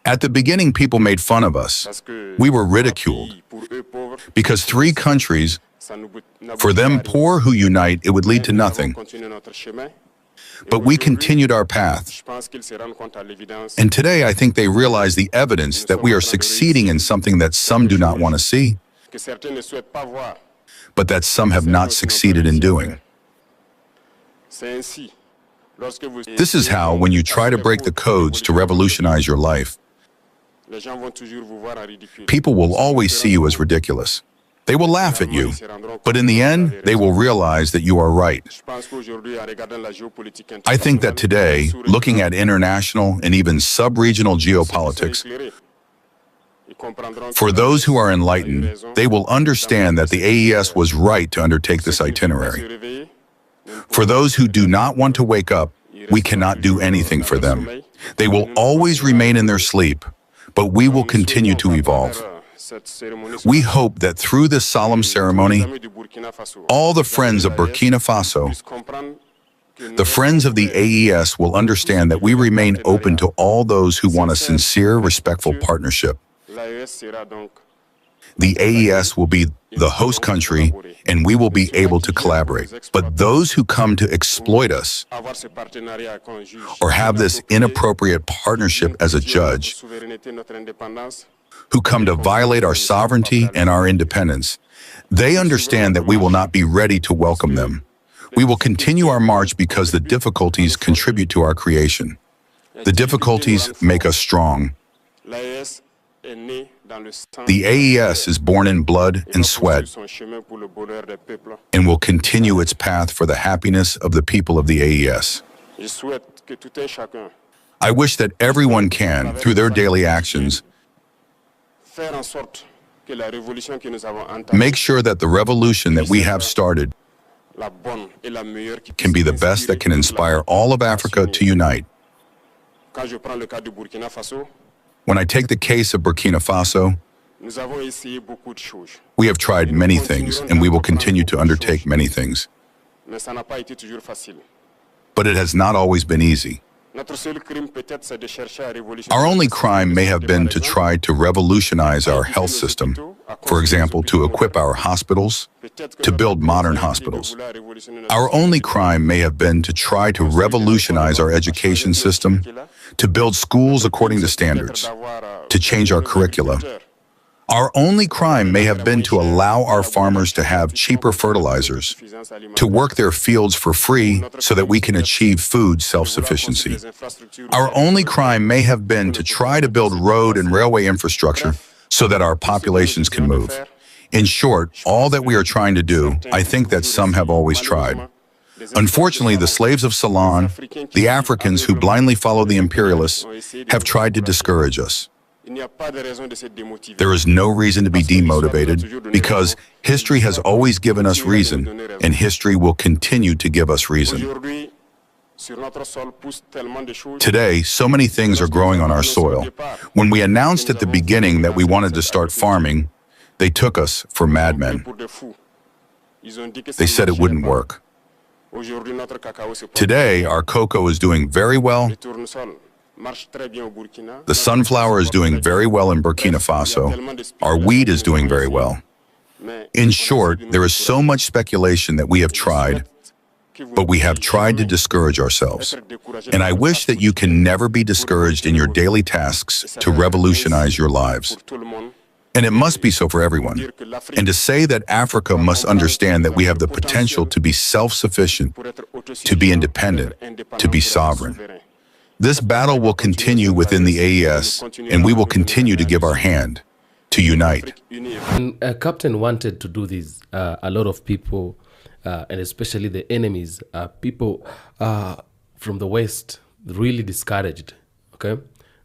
At the beginning, people made fun of us. We were ridiculed because three countries, for them poor who unite, it would lead to nothing. But we continued our path. And today, I think they realize the evidence that we are succeeding in something that some do not want to see, but that some have not succeeded in doing. This is how, when you try to break the codes to revolutionize your life, people will always see you as ridiculous. They will laugh at you, but in the end, they will realize that you are right. I think that today, looking at international and even sub-regional geopolitics, for those who are enlightened, they will understand that the AES was right to undertake this itinerary. For those who do not want to wake up, we cannot do anything for them. They will always remain in their sleep, but we will continue to evolve. We hope that through this solemn ceremony, all the friends of Burkina Faso, the friends of the AES will understand that we remain open to all those who want a sincere, respectful partnership. The AES will be the host country, and we will be able to collaborate. But those who come to exploit us or have this inappropriate partnership as a judge, who come to violate our sovereignty and our independence, they understand that we will not be ready to welcome them. We will continue our march because the difficulties contribute to our creation. The difficulties make us strong. The AES is born in blood and sweat and will continue its path for the happiness of the people of the AES. I wish that everyone can, through their daily actions, make sure that the revolution that we have started can be the best that can inspire all of Africa to unite. When I take the case of Burkina Faso, we have tried many things, and we will continue to undertake many things. But it has not always been easy. Our only crime may have been to try to revolutionize our health system, for example, to equip our hospitals, to build modern hospitals. Our only crime may have been to try to revolutionize our education system, to build schools according to standards, to change our curricula. Our only crime may have been to allow our farmers to have cheaper fertilizers, to work their fields for free so that we can achieve food self-sufficiency. Our only crime may have been to try to build road and railway infrastructure so that our populations can move. In short, all that we are trying to do, I think that some have always tried. Unfortunately, the slaves of Ceylon, the Africans who blindly follow the imperialists, have tried to discourage us. There is no reason to be demotivated because history has always given us reason, and history will continue to give us reason. Today, so many things are growing on our soil. When we announced at the beginning that we wanted to start farming, they took us for madmen. They said it wouldn't work. Today, our cocoa is doing very well. The sunflower is doing very well in Burkina Faso. Our wheat is doing very well. In short, there is so much speculation that we have tried, but we have tried to discourage ourselves. And I wish that you can never be discouraged in your daily tasks to revolutionize your lives. And it must be so for everyone. And to say that Africa must understand that we have the potential to be self-sufficient, to be independent, to be sovereign. This battle will continue within the AES, and we will continue to give our hand, to unite. And Captain wanted to do this. A lot of people, and especially the enemies, people from the West, really discouraged. Okay,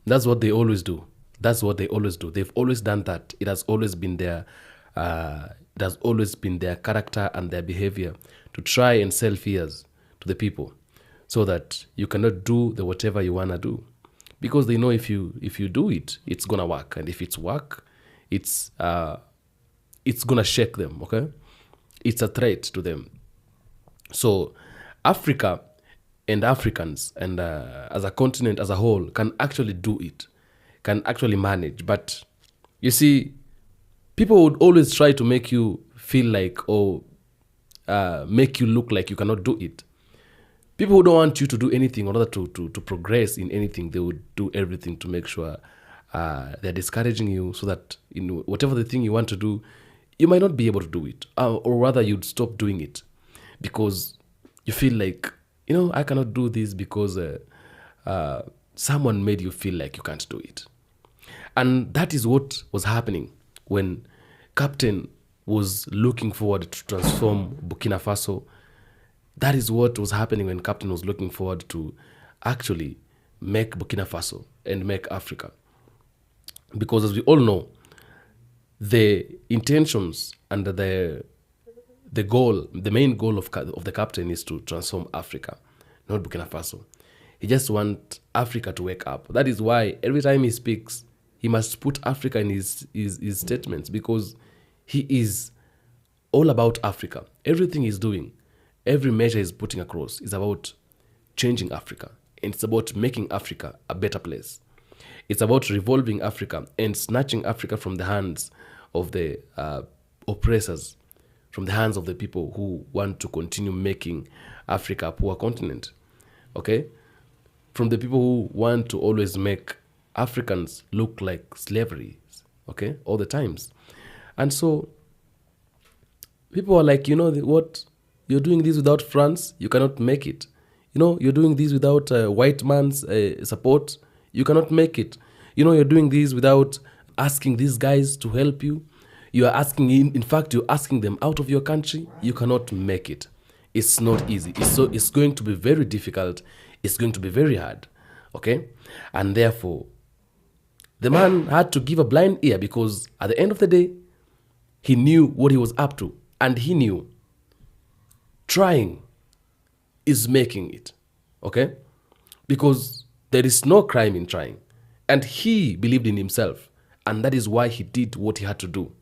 that's what they always do. That's what they always do. They've always done that. It has always been their character and their behavior to try and sell fears to the people, so that you cannot do the whatever you want to do, because they know if you do it, it's gonna work, and if it's work, it's gonna shake them. Okay, it's a threat to them. So Africa and Africans and as a continent as a whole can actually do it, can actually manage. But you see, people would always try to make you feel like, or make you look like you cannot do it. People who don't want you to do anything in order to progress in anything, they would do everything to make sure they're discouraging you, so that whatever the thing you want to do, you might not be able to do it, or rather you'd stop doing it because you feel like, I cannot do this because someone made you feel like you can't do it. And that is what was happening when Captain was looking forward to transform Burkina Faso. That is what was happening when Captain was looking forward to actually make Burkina Faso and make Africa. Because as we all know, the intentions and the goal, the main goal of the Captain is to transform Africa, not Burkina Faso. He just wants Africa to wake up. That is why every time he speaks, he must put Africa in his statements, because he is all about Africa. Everything he's doing, every measure he's putting across is about changing Africa. And it's about making Africa a better place. It's about revolving Africa and snatching Africa from the hands of the oppressors, from the hands of the people who want to continue making Africa a poor continent. Okay? From the people who want to always make Africans look like slavery, okay, all the times. And so people are like, what? You're doing this without France, you cannot make it. You're doing this without white man's support, you cannot make it. You're doing this without asking these guys to help you. You are asking, in fact, you're asking them out of your country, you cannot make it. It's not easy. It's going to be very difficult. It's going to be very hard, okay? And therefore, the man had to give a blind ear, because at the end of the day, he knew what he was up to. And he knew trying is making it, okay? Because there is no crime in trying. And he believed in himself. And that is why he did what he had to do.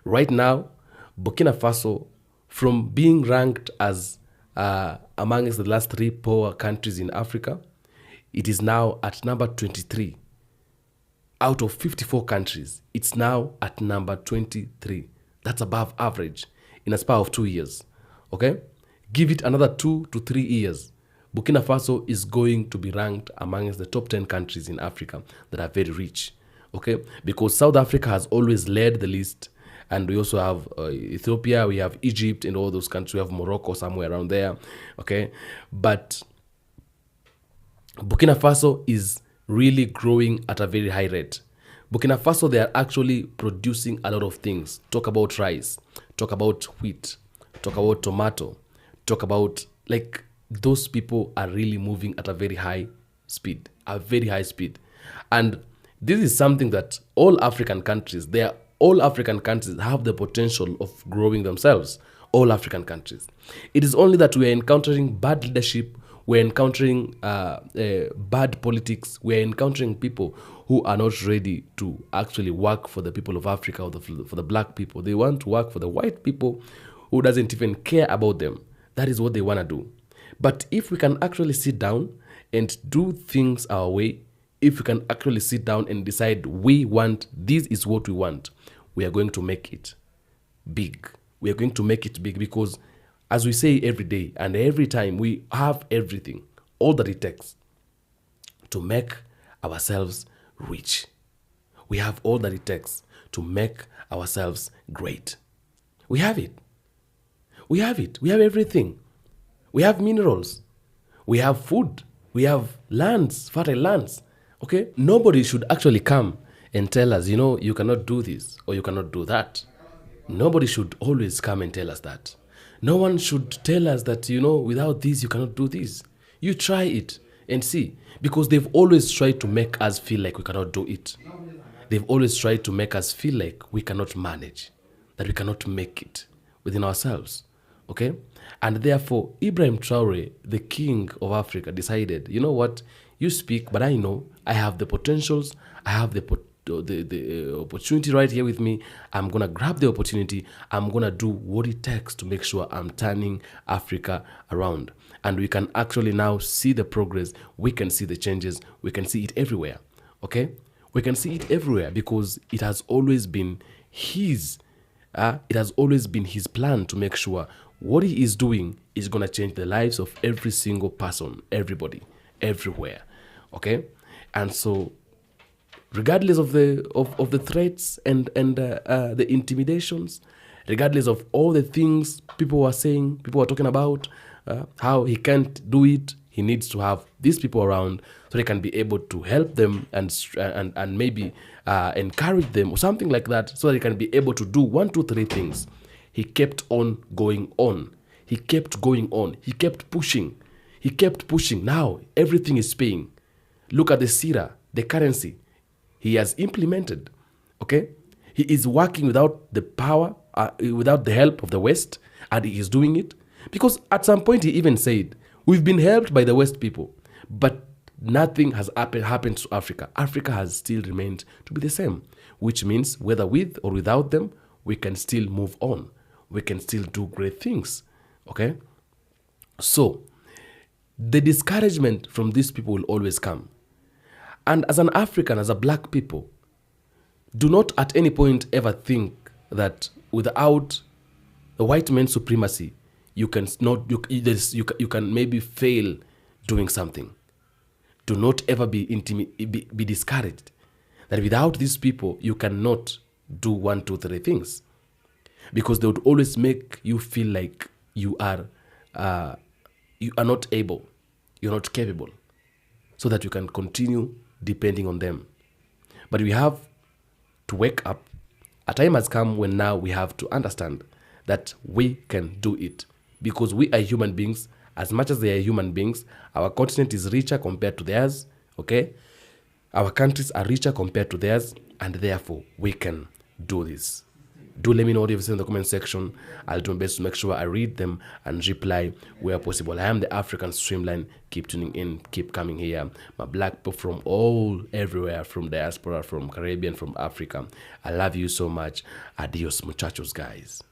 Right now, Burkina Faso, from being ranked as amongst the last 3 poor countries in Africa, it is now at number 23. Out of 54 countries, it's now at number 23. That's above average in a span of 2 years. Okay? Give it another 2 to 3 years. Burkina Faso is going to be ranked amongst the top 10 countries in Africa that are very rich. Okay? Because South Africa has always led the list. And we also have Ethiopia, we have Egypt, and all those countries. We have Morocco somewhere around there. Okay? But Burkina Faso is really growing at a very high rate. Burkina Faso, they are actually producing a lot of things. Talk about rice, talk about wheat, talk about tomato, talk about, like, those people are really moving at a very high speed, And this is something that all African countries have the potential of growing themselves. All African countries. It is only that we are encountering bad leadership, we're encountering bad politics, we're encountering people who are not ready to actually work for the people of Africa or for the black people. They want to work for the white people who doesn't even care about them. That is what they want to do. But if we can actually sit down and do things our way, if we can actually sit down and decide this is what we want, we are going to make it big. We are going to make it big because, as we say every day and every time, we have everything, all that it takes to make ourselves rich. We have all that it takes to make ourselves great. We have it. We have everything. We have minerals. We have food. We have lands, fertile lands. Okay? Nobody should actually come and tell us, you cannot do this or you cannot do that. Nobody should always come and tell us that. No one should tell us that, without this, you cannot do this. You try it and see. Because they've always tried to make us feel like we cannot do it. They've always tried to make us feel like we cannot manage, that we cannot make it within ourselves. Okay? And therefore, Ibrahim Traore, the king of Africa, decided, you know what? You speak, but I know I have the potentials. I have the opportunity right here with me. I'm going to grab the opportunity. I'm going to do what it takes to make sure I'm turning Africa around. and we can actually now see the progress. We can see the changes. We can see it everywhere. Okay, we can see it everywhere because it has always been his. It has always been his plan to make sure what he is doing is going to change the lives of every single person, everybody, everywhere. Okay, and so regardless of the threats and the intimidations, regardless of all the things people were saying, people were talking about, how he can't do it, he needs to have these people around so they can be able to help them and maybe encourage them or something like that, so they can be able to do 1, 2, 3 things. He kept on going on. He kept going on. He kept pushing. He kept pushing. Now everything is paying. Look at the Sira, the currency he has implemented. Okay, he is working without the power, without the help of the West, and he is doing it because at some point he even said, "We've been helped by the West people, but nothing has happened to Africa. Africa has still remained to be the same," which means whether with or without them, we can still move on. We can still do great things. Okay, so the discouragement from these people will always come. And as an African, as a black people, do not at any point ever think that without the white man's supremacy, you can maybe fail doing something. Do not ever be discouraged that without these people, you cannot do 1, 2, 3 things, because they would always make you feel like you are not able, you're not capable, so that you can continue depending on them. But we have to wake up. A time has come when now we have to understand that we can do it, because we are human beings. As much as they are human beings, our continent is richer compared to theirs. Okay, our countries are richer compared to theirs, and therefore we can do this. Do let me know what you've said in the comment section. I'll do my best to make sure I read them and reply where possible. I am the African Streamline. Keep tuning in, keep coming here. My black people from everywhere, from diaspora, from Caribbean, from Africa. I love you so much. Adios, muchachos, guys.